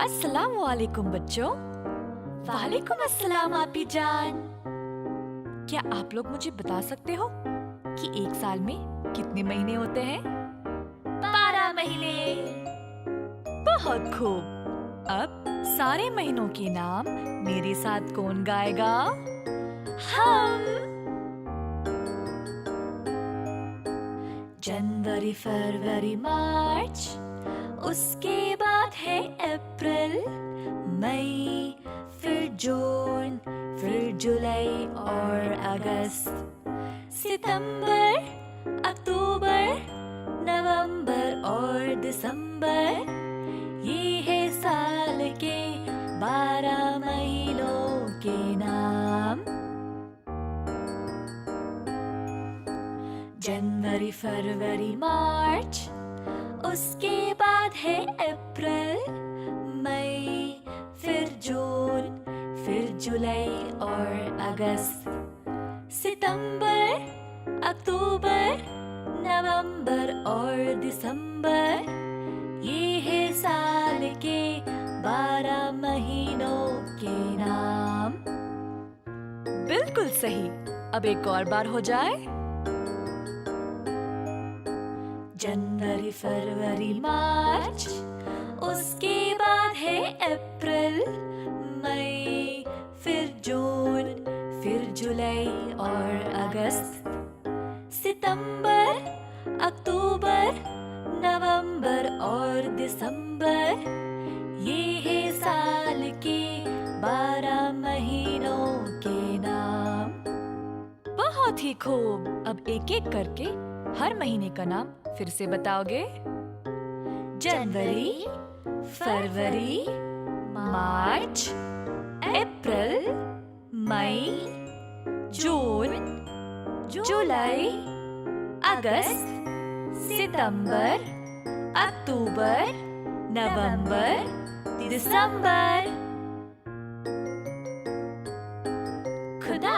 अस्सलाम वालेकुम बच्चों। वालेकुम अस्सलाम आपी जान। क्या आप लोग मुझे बता सकते हो कि एक साल में कितने महीने होते हैं? 12 महीने। बहुत खूब। अब सारे महीनों के नाम मेरे साथ कौन गाएगा? हम। जनवरी, फरवरी, मार्च, उसके बाद है अप्रैल, मई, फिर जून, फिर जुलाई और अगस्त, सितंबर, अक्टूबर, नवंबर और दिसंबर। ये है साल के 12 महीनों के नाम। जनवरी, फरवरी, मार्च, उसके बाद है अप्रैल, मई, फिर जून, फिर जुलाई और अगस्त, सितंबर, अक्टूबर, नवंबर और दिसंबर। ये है साल के 12 महीनों के नाम। बिल्कुल सही। अब एक और बार हो जाए। जनवरी, फरवरी, मार्च, उसके बाद है अप्रैल, मई, फिर जून, फिर जुलाई और अगस्त, सितंबर, अक्टूबर, नवंबर और दिसंबर। ये है साल के 12 महीनों के नाम। बहुत ही खूब। अब एक एक करके हर महीने का नाम फिर से बताओगे? जनवरी, फरवरी, मार्च, अप्रैल, मई, जून, जुलाई, अगस्त, सितंबर, अक्टूबर, नवंबर, दिसंबर। खुदा